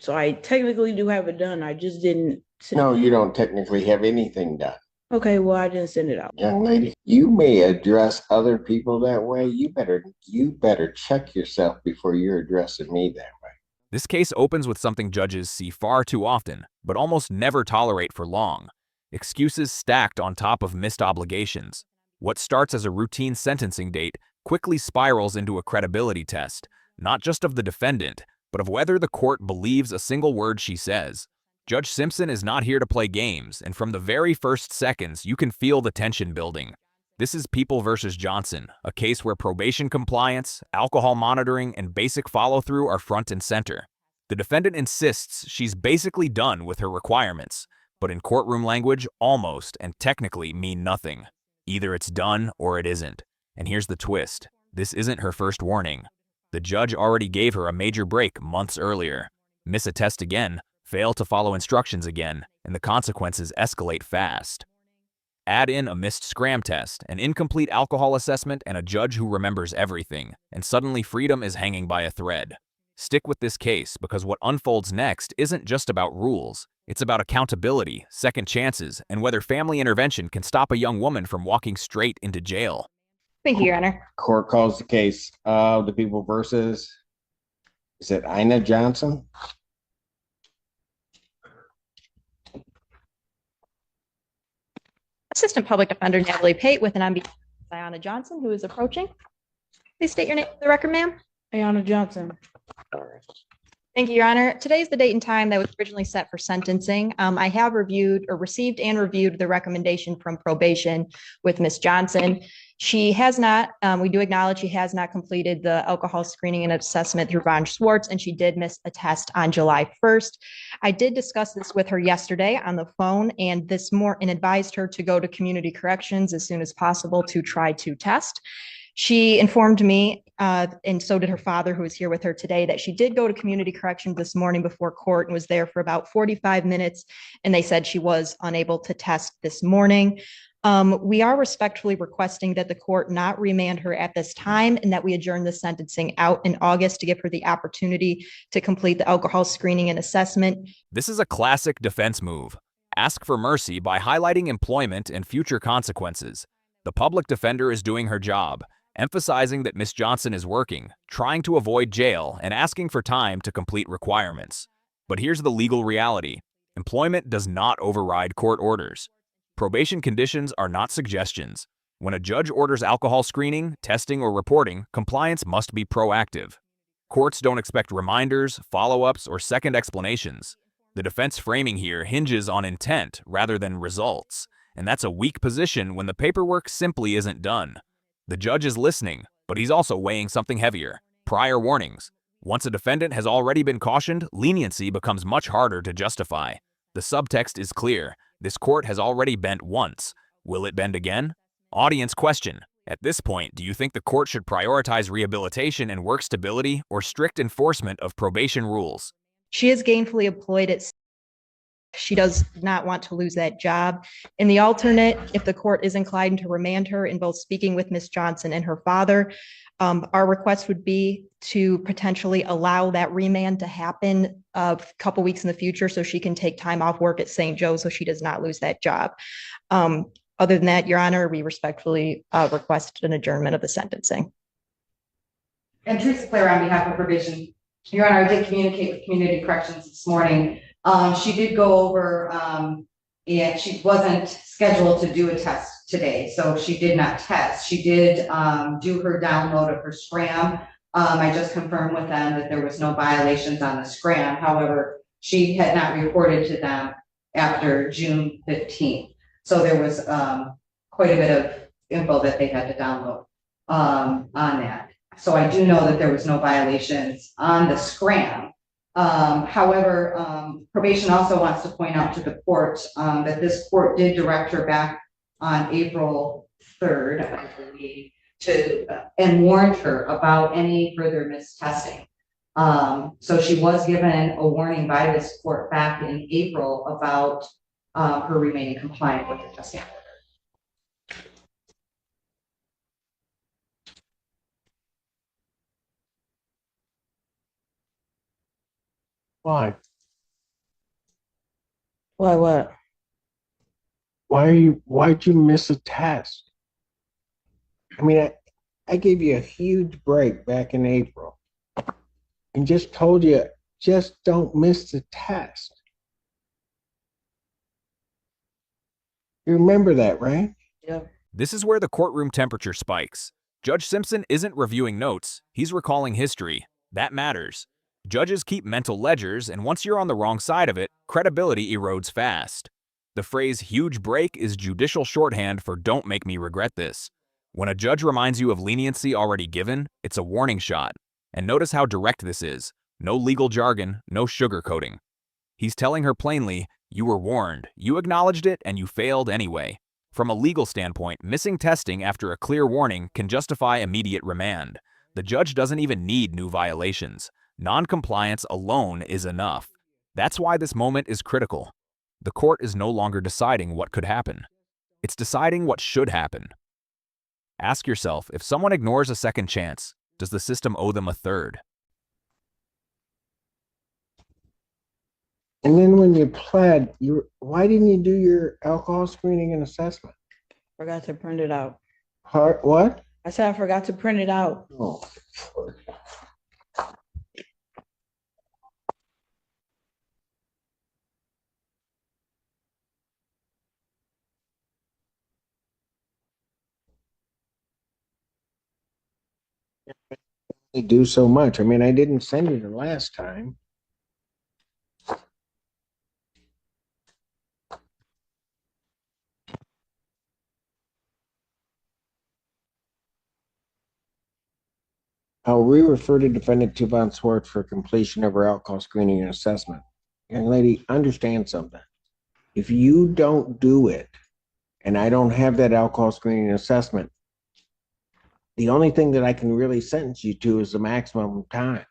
So I technically do have it done. I just didn't. No, you don't technically have anything done. Okay, well, I didn't send it out. Young lady, you may address other people that way. You better check yourself before you're addressing me that way. This case opens with something judges see far too often, but almost never tolerate for long: excuses stacked on top of missed obligations. What starts as a routine sentencing date quickly spirals into a credibility test, not just of the defendant, but of whether the court believes a single word she says. Judge Simpson is not here to play games, and from the very first seconds, you can feel the tension building. This is People versus Johnson, a case where probation compliance, alcohol monitoring, and basic follow-through are front and center. The defendant insists she's basically done with her requirements, but in courtroom language, almost and technically mean nothing. Either it's done or it isn't. And here's the twist: this isn't her first warning. The judge already gave her a major break months earlier. Miss a test again, fail to follow instructions again, and the consequences escalate fast. Add in a missed scram test, an incomplete alcohol assessment, and a judge who remembers everything, and suddenly freedom is hanging by a thread. Stick with this case, because what unfolds next isn't just about rules. It's about accountability, second chances, and whether family intervention can stop a young woman from walking straight into jail. Thank you, Your Honor. Court calls the case of the people versus, is it Ina Johnson? Assistant Public Defender Natalie Pate with an on behalf of Ayanna Johnson, who is approaching. Please state your name for the record, ma'am. Ayanna Johnson. Thank you, Your Honor. Today is the date and time that was originally set for sentencing. I have reviewed or received and reviewed the recommendation from probation with Ms. Johnson. She has not, we do acknowledge she has not completed the alcohol screening and assessment through Von Schwartz, and she did miss a test on July 1st. I did discuss this with her yesterday on the phone and advised her to go to community corrections as soon as possible to try to test. She informed me, and so did her father, who is here with her today, that she did go to community corrections this morning before court and was there for about 45 minutes, and they said she was unable to test this morning. We are respectfully requesting that the court not remand her at this time and that we adjourn the sentencing out in August to give her the opportunity to complete the alcohol screening and assessment. This is a classic defense move. Ask for mercy by highlighting employment and future consequences. The public defender is doing her job, emphasizing that Ms. Johnson is working, trying to avoid jail, and asking for time to complete requirements. But here's the legal reality: employment does not override court orders. Probation conditions are not suggestions. When a judge orders alcohol screening, testing, or reporting, compliance must be proactive. Courts don't expect reminders, follow-ups, or second explanations. The defense framing here hinges on intent rather than results, and that's a weak position when the paperwork simply isn't done. The judge is listening, but he's also weighing something heavier: prior warnings. Once a defendant has already been cautioned, leniency becomes much harder to justify. The subtext is clear: this court has already bent once. Will it bend again? Audience question: at this point, do you think the court should prioritize rehabilitation and work stability or strict enforcement of probation rules? She is gainfully employed at she does not want to lose that job. In the alternate, if the court is inclined to remand her in both speaking with Ms. Johnson and her father, our request would be to potentially allow that remand to happen a couple weeks in the future so she can take time off work at St. Joe so she does not lose that job. Other than that, Your Honor, we respectfully request an adjournment of the sentencing. And Teresa Claire on behalf of probation. Your Honor, I did communicate with community corrections this morning. She did go over, and she wasn't scheduled to do a test today, so she did not test. She did do her download of her scram. I just confirmed with them that there was no violations on the scram. However, she had not reported to them after June 15th. So there was quite a bit of info that they had to download on that. So I do know that there was no violations on the scram. However, probation also wants to point out to the court that this court did direct her back on April 3rd, I believe, and warned her about any further mistesting. So she was given a warning by this court back in April about her remaining compliant with the testing order. Why? Why, what? Why'd you miss a test? I mean, I gave you a huge break back in April and just told you, just don't miss the test. You remember that, right? Yep. This is where the courtroom temperature spikes. Judge Simpson isn't reviewing notes, he's recalling history. That matters. Judges keep mental ledgers, and once you're on the wrong side of it, credibility erodes fast. The phrase huge break is judicial shorthand for don't make me regret this. When a judge reminds you of leniency already given, it's a warning shot. And notice how direct this is. No legal jargon, no sugarcoating. He's telling her plainly, you were warned, you acknowledged it, and you failed anyway. From a legal standpoint, missing testing after a clear warning can justify immediate remand. The judge doesn't even need new violations. Non-compliance alone is enough. That's why this moment is critical. The court is no longer deciding what could happen. It's deciding what should happen. Ask yourself, if someone ignores a second chance, does the system owe them a third? And then when you pled, why didn't you do your alcohol screening and assessment? Forgot to print it out. What? I said I forgot to print it out. Oh, they do so much. I mean, I didn't send you the last time. I'll re-refer to defendant Tuvon Swartz for completion of her alcohol screening and assessment. Young lady, understand something. If you don't do it, and I don't have that alcohol screening and assessment, the only thing that I can really sentence you to is the maximum time.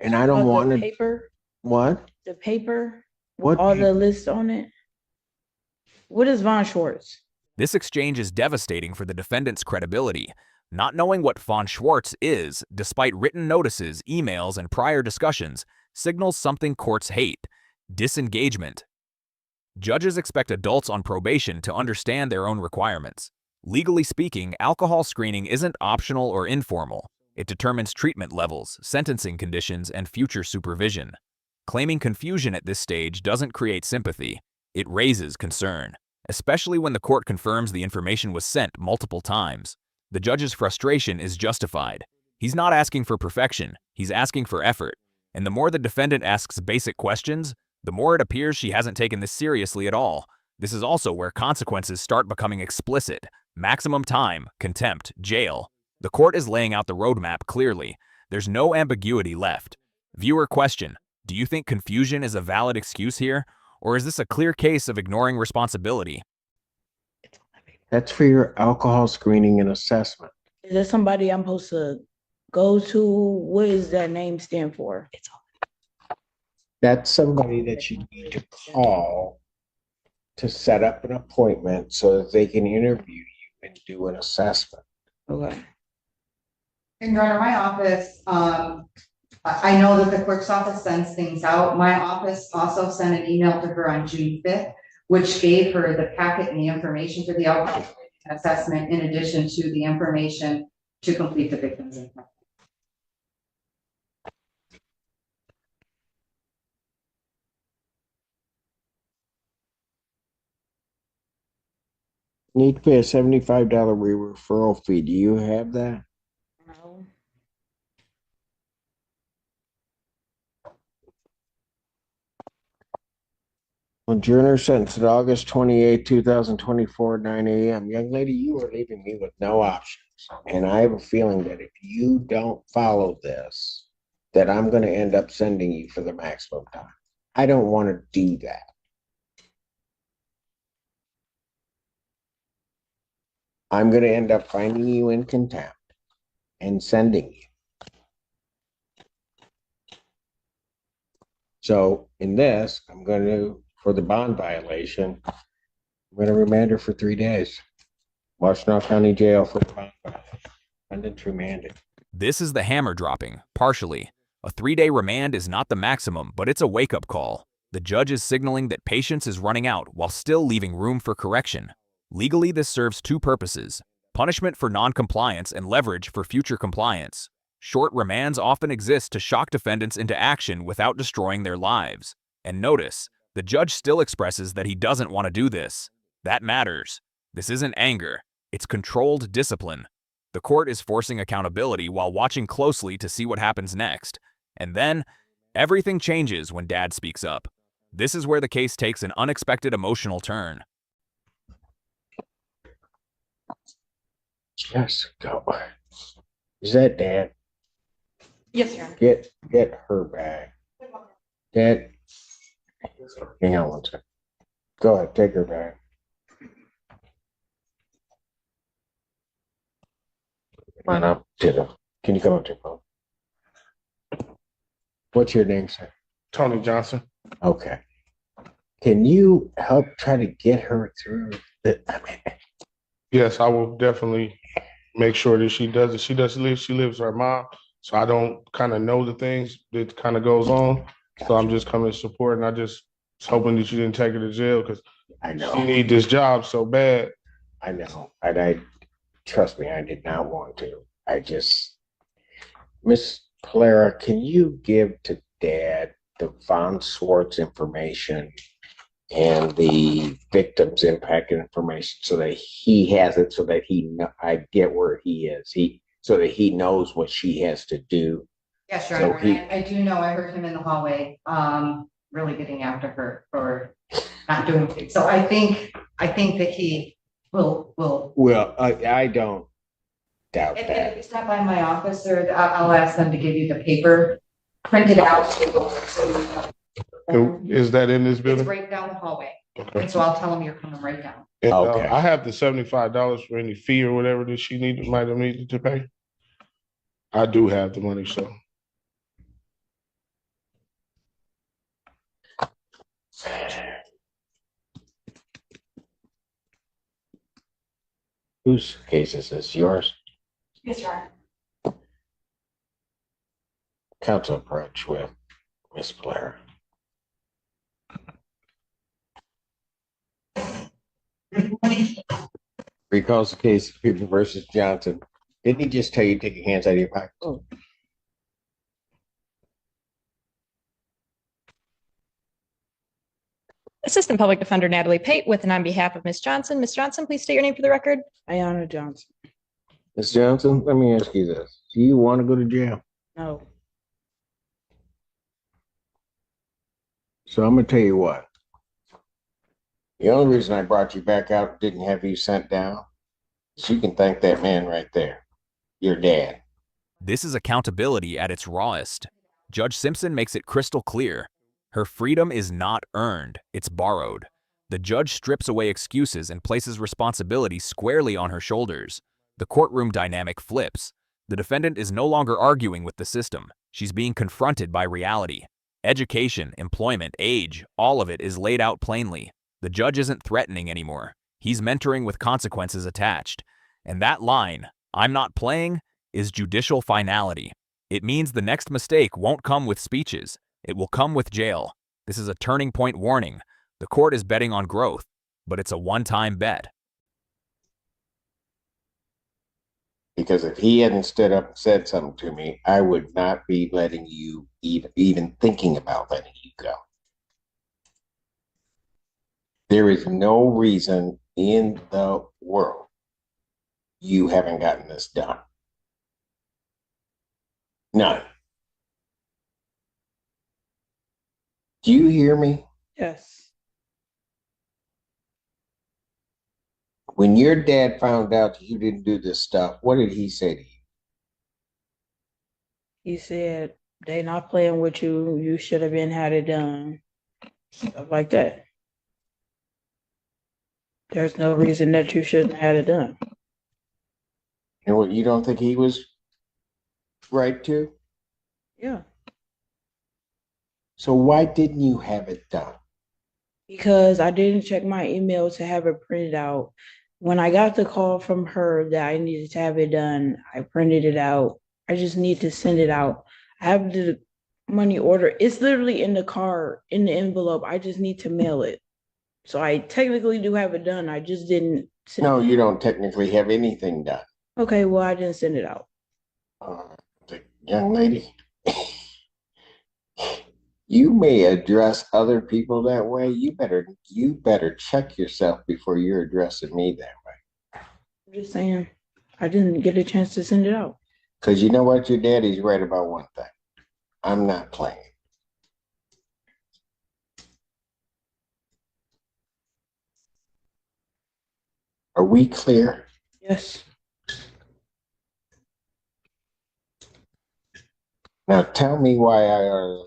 And I don't The want to. paper, What? the paper, What all paper? the lists on it. What is Von Schwartz? This exchange is devastating for the defendant's credibility. Not knowing what von Schwartz is, despite written notices, emails, and prior discussions, signals something courts hate: disengagement. Judges expect adults on probation to understand their own requirements. Legally speaking, alcohol screening isn't optional or informal. It determines treatment levels, sentencing conditions, and future supervision. Claiming confusion at this stage doesn't create sympathy. It raises concern, especially when the court confirms the information was sent multiple times. The judge's frustration is justified. He's not asking for perfection, he's asking for effort. And the more the defendant asks basic questions, the more it appears she hasn't taken this seriously at all. This is also where consequences start becoming explicit. Maximum time, contempt, jail. The court is laying out the roadmap clearly. There's no ambiguity left. Viewer question: do you think confusion is a valid excuse here? Or is this a clear case of ignoring responsibility? That's for your alcohol screening and assessment. Is there somebody I'm supposed to go to? What does that name stand for? That's somebody that you need to call to set up an appointment so that they can interview you and do an assessment. Okay. And Your Honor, my office, I know that the clerk's office sends things out. My office also sent an email to her on June 5th, which gave her the packet and the information for the alcohol assessment in addition to the information to complete the victim's impact. Need to pay a $75 referral fee. Do you have that? No. Adjourner sentenced at August 28, 2024, 9 a.m. Young lady, you are leaving me with no options. And I have a feeling that if you don't follow this, that I'm going to end up sending you for the maximum time. I don't want to do that. I'm going to end up finding you in contempt and sending you. So in this, I'm going to, for the bond violation, I'm going to remand her for 3 days. Washtenaw County Jail for the bond violation. Defendant's remanded. This is the hammer dropping, partially. A 3-day remand is not the maximum, but it's a wake-up call. The judge is signaling that patience is running out while still leaving room for correction. Legally, this serves two purposes: punishment for non-compliance and leverage for future compliance. Short remands often exist to shock defendants into action without destroying their lives. And notice, the judge still expresses that he doesn't want to do this. That matters. This isn't anger, it's controlled discipline. The court is forcing accountability while watching closely to see what happens next. And then, everything changes when Dad speaks up. This is where the case takes an unexpected emotional turn. Just go. Is that Dad? Yes, Your Honor. Get her bag. Dad, hang on one second. Go ahead, take her bag. Come on up to the. Can you come up to the phone? What's your name, sir? Tony Johnson. Okay. Can you help try to get her through the? Yes, I will definitely make sure that she does it. She lives with her mom, so I don't kind of know the things that kind of goes on. So I'm just coming to support, and I just was hoping that you didn't take her to jail because I know. she need this job so bad. I know. I trust me, I did not want to. I just, Miss Clara, can you give to Dad the Von Swartz information and the victim's impact information so that he has it, so that I get where he is, so that he knows what she has to do. Yes, Your So Honor. I do know, I heard him in the hallway, really getting after her for not doing it. So I think that he will. Well, I don't doubt If that. you stop by my office, or I'll ask them to give you the paper printed out. Is that in this It's building? right down the hallway. Okay. And so I'll tell them you're coming right down. And, Okay. I have the $75 for any fee or whatever that she might have needed to pay. I do have the money, so. Whose case is this? Yours? Yes, Your Honor. Counsel approach with Miss Clara. Recalls the case of People versus Johnson. Didn't he just tell you to take your hands out of your pocket? Oh. Assistant Public Defender Natalie Pate with and on behalf of Ms. Johnson. Ms. Johnson, please state your name for the record. Ayana Johnson. Miss Johnson, let me ask you this. Do you want to go to jail? No. So I'm going to tell you what. The only reason I brought you back out and didn't have you sent down is you can thank that man right there, your dad. This is accountability at its rawest. Judge Simpson makes it crystal clear. Her freedom is not earned, it's borrowed. The judge strips away excuses and places responsibility squarely on her shoulders. The courtroom dynamic flips. The defendant is no longer arguing with the system. She's being confronted by reality. Education, employment, age, all of it is laid out plainly. The judge isn't threatening anymore. He's mentoring with consequences attached. And that line, "I'm not playing," is judicial finality. It means the next mistake won't come with speeches. It will come with jail. This is a turning point warning. The court is betting on growth, but it's a one-time bet. Because if he hadn't stood up and said something to me, I would not be letting you even thinking about letting you go. There is no reason in the world you haven't gotten this done. None. Do you hear me? Yes. When your dad found out that you didn't do this stuff, what did he say to you? He said, they not playing with you. You should have been had it done. Stuff like that. There's no reason that you shouldn't have had it done. And what, you don't think he was right to? Yeah. So why didn't you have it done? Because I didn't check my email to have it printed out. When I got the call from her that I needed to have it done, I printed it out. I just need to send it out. I have the money order. It's literally in the car, in the envelope. I just need to mail it. So I technically do have it done. I just didn't send No, it. you don't technically have anything done. Okay, well, I didn't send it out. The young lady, you may address other people that way. You better check yourself before you're addressing me that way. I'm just saying, I didn't get a chance to send it out. Because you know what? Your daddy's right about one thing. I'm not playing. Are we clear? Yes. Now tell me why I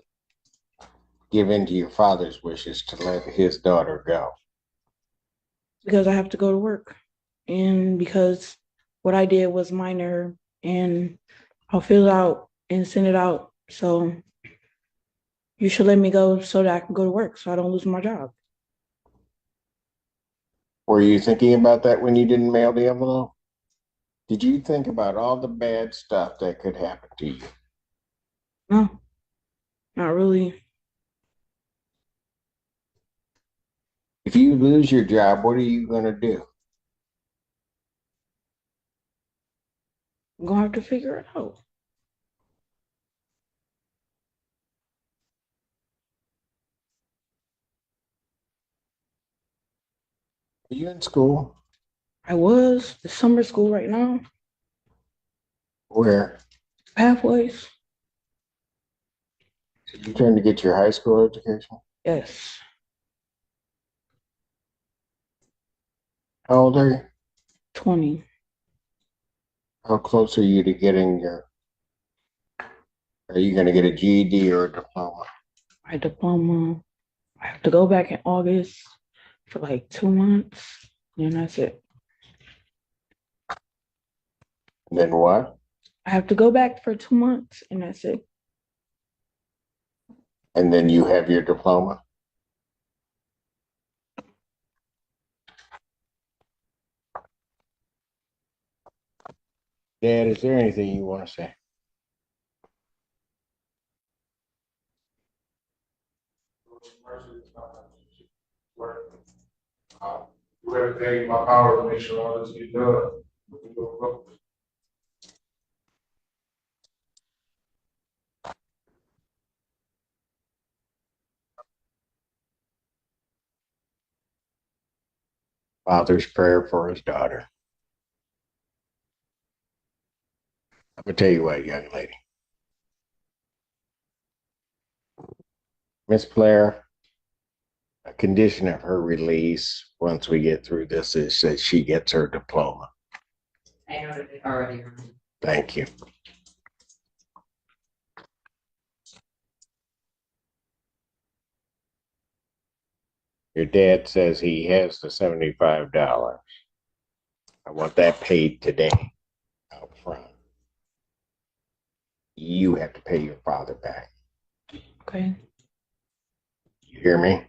give in to your father's wishes to let his daughter go. Because I have to go to work. And because what I did was minor, and I'll fill it out and send it out. So you should let me go so that I can go to work so I don't lose my job. Were you thinking about that when you didn't mail the envelope? Did you think about all the bad stuff that could happen to you? No, not really. If you lose your job, what are you going to do? I'm gonna have to figure it out. Are you in school? I was the summer school right now, Where? pathways. So you trying to get your high school education? Yes, How old are you? 20. How close are you to getting your, are you going to get a GED or a diploma? My diploma. I have to go back in August for like 2 months, and that's it. And then what? I have to go back for 2 months, and that's it. And then you have your diploma? Dad, is there anything you want to say? Do everything in my power to make sure all this gets done. Father's prayer for his daughter. I'm going to tell you what, young lady. Miss Blair, a condition of her release once we get through this is that she gets her diploma. I noted it already. Thank you. Your dad says he has the $75. I want that paid today out front. You have to pay your father back. Okay. You hear me?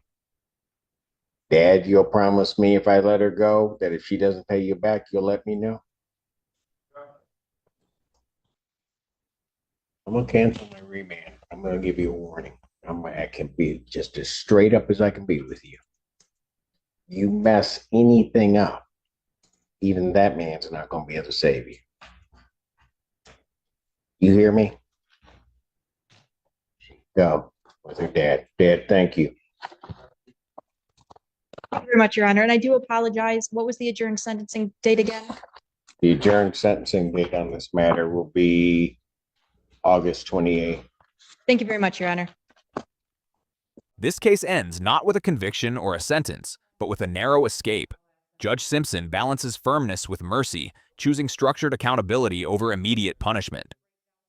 Dad, you'll promise me if I let her go that if she doesn't pay you back, you'll let me know? I'm going to cancel my remand. I'm going to give you a warning. I can be just as straight up as I can be with you. You mess anything up, even that man's not going to be able to save you. You hear me? Go with her dad. Dad, thank you. Thank you very much, Your Honor. And I do apologize. What was the adjourned sentencing date again? The adjourned sentencing date on this matter will be August 28th. Thank you very much, Your Honor. This case ends not with a conviction or a sentence, but with a narrow escape. Judge Simpson balances firmness with mercy, choosing structured accountability over immediate punishment.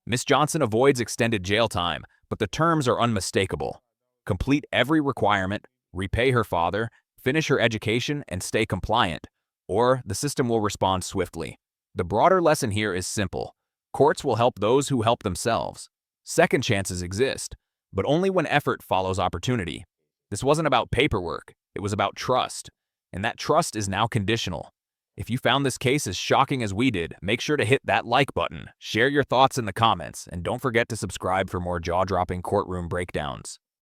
Miss Johnson avoids extended jail time, but the terms are unmistakable. Complete every requirement, repay her father, finish her education, and stay compliant, or the system will respond swiftly. The broader lesson here is simple. Courts will help those who help themselves. Second chances exist, but only when effort follows opportunity. This wasn't about paperwork, it was about trust, and that trust is now conditional. If you found this case as shocking as we did, make sure to hit that like button, share your thoughts in the comments, and don't forget to subscribe for more jaw-dropping courtroom breakdowns.